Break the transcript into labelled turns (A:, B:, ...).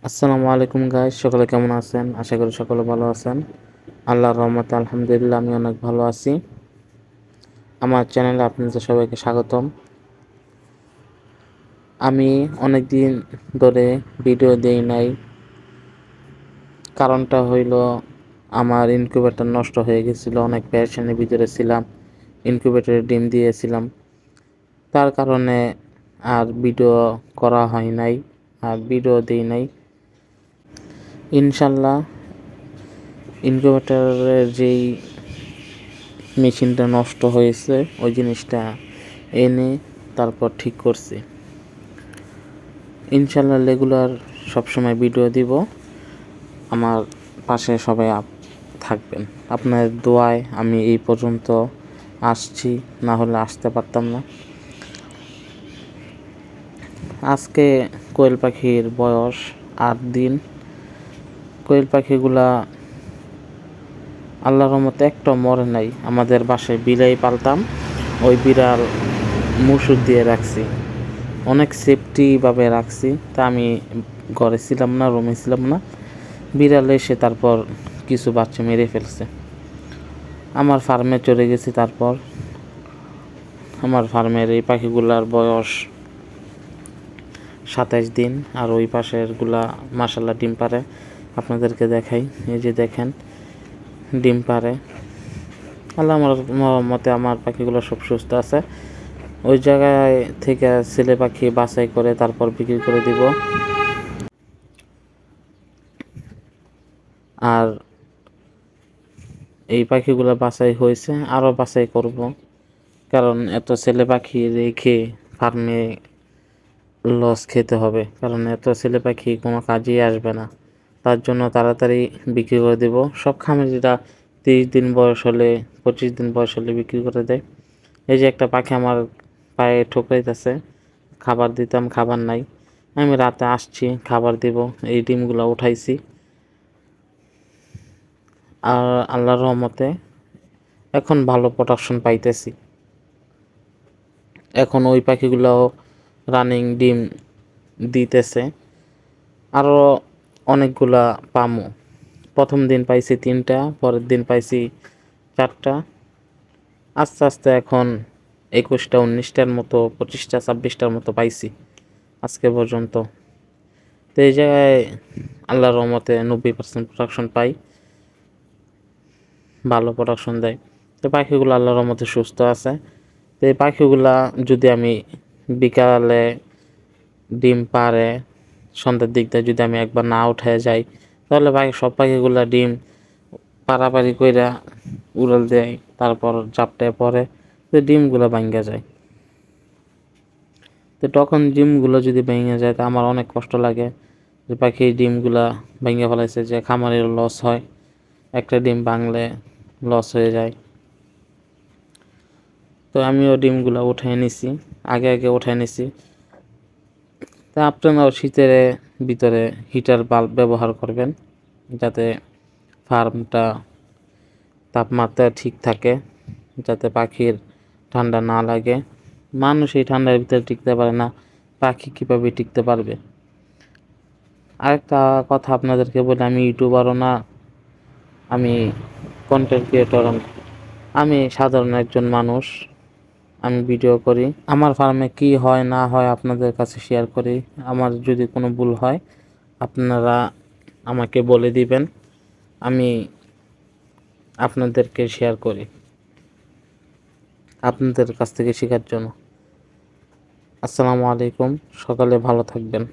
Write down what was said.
A: আসসালামু আলাইকুম গাইস, সকলে কেমন আছেন? আশা করি সকলে ভালো আছেন। আল্লাহর রহমতে আলহামদুলিল্লাহ আমি অনেক ভালো আছি। আমার চ্যানেলে আপনাদের সবাইকে স্বাগতম। আমি অনেক দিন ধরে ভিডিও দেই নাই, কারণটা হইল আমার ইনকিউবেটর নষ্ট হয়ে গেছিল। অনেক পেরেশানির ভিতরে ছিলাম, ইনকিউবেটরে ডিম দিয়েছিলাম, তার কারণে আর ভিডিও করা হয় নাই, আর ভিডিও দেই নাই। ইনশাল্লাহ ইনকিউবেটরের যেই মেশিনটা নষ্ট হয়েছে ওই জিনিসটা এনে তারপর ঠিক করছি। ইনশাল্লাহ রেগুলার সবসময় ভিডিও দিব। আমার পাশে সবাই থাকবেন। আপনার দোয়ায় আমি এই পর্যন্ত আসছি, না হলে আসতে পারতাম না। আজকে কোয়েল পাখির বয়স 8 দিন। কোয়েল পাখিগুলা আল্লাহর রহমতে একটা মরে নাই। আমাদের বাসায় বিড়াই পালতাম, ওই বিড়াল মুসুর দিয়ে রাখছি, অনেক সেফটিভাবে রাখছি। তা আমি ঘরে ছিলাম না, রুমে ছিলাম না, বিড়াল এসে তারপর কিছু বাচ্চা মেরে ফেলছে। আমার ফার্মে চলে গেছি। তারপর আমার ফার্মের এই পাখিগুলার বয়স 27 দিন, আর ওই পাশের গুলা মাশাল্লাহ ডিম পারে। আপনাদেরকে দেখাই, এই যে দেখেন ডিম পারে। আল্লাহ মতে আমার পাখিগুলো সব সুস্থ আছে। ওই জায়গায় থেকে ছেলে পাখি বাছাই করে তারপর বিক্রি করে দিব। আর এই পাখিগুলো বাছাই হয়েছে, আরও বাছাই করব, কারণ এত ছেলে পাখি রেখে ফার্মে লস খেতে হবে, কারণ এত ছেলে পাখি কোনো কাজেই আসবে না। তার জন্য তাড়াতাড়ি বিক্রি করে দেব। সব খামারিরা 30 দিন বয়স হলে, 25 দিন বয়স হলে বিক্রি করে দেয়। এই যে একটা পাখি আমার পায়ে ঠোকরাইতেছে, খাবার দিতাম, খাবার নাই। আমি রাতে আসছি খাবার দিব, এই ডিমগুলো উঠাইছি। আর আল্লাহর রহমতে এখন ভালো প্রোডাকশন পাইতেছি। এখন ওই পাখিগুলোও রানিং ডিম দিতেছে, আরও অনেকগুলা পামো। প্রথম দিন পাইছি 3টা, পরের দিন পাইছি 4টা, আস্তে আস্তে এখন 21টা, 19টার মতো, 25টা, 26টার মতো পাইছি আজকে পর্যন্ত। তো এই জায়গায় আল্লাহর রহমতে 90% প্রোডাকশন পাই, ভালো প্রোডাকশন দেয়। তো পাখিগুলো আল্লাহর রহমতে সুস্থ আছে। তো এই পাখিগুলা যদি আমি বিকালে ডিম পারে, সন্ধ্যার দিক দিয়ে যদি আমি একবার না উঠে যাই, তাহলে সব পাখিগুলা ডিম পাড়াপাড়ি কইরা উড়াল দেয়, তারপর চাপটায় পরে, তো ডিমগুলো ভাঙ্গা যায়। তো তখন ডিমগুলো যদি ভেঙে যায় তা আমার অনেক কষ্ট লাগে, যে পাখির ডিমগুলা ভেঙে ফেলাইছে, যে খামারের লস হয়, একটা ডিম ভাঙলে লস হয়ে যায়। তো আমিও ডিমগুলো উঠাই নিছি, আগে আগে উঠাই নিছি। তা আপনারাও শীতের ভিতরে হিটার বাল্ব ব্যবহার করবেন, যাতে ফার্মটা তাপমাত্রা ঠিক থাকে, যাতে পাখির ঠান্ডা না লাগে। মানুষ এই ঠান্ডার ভিতরে টিকতে পারে না, পাখি কীভাবে টিকতে পারবে? আরেকটা কথা আপনাদেরকে বলি, আমি ইউটিউবারও না, আমি কন্টেন্ট ক্রিয়েটরও না, আমি সাধারণ একজন মানুষ। আমি ভিডিও করি, আমার ফার্মে কি হয় না হয় আপনাদের কাছে শেয়ার করি। আমার যদি কোনো ভুল হয় আপনারা আমাকে বলে দিবেন, আমি আপনাদেরকে শেয়ার করি আপনাদের কাছ থেকে শেখার জন্য। আসসালামু আলাইকুম, সকালে ভালো থাকবেন।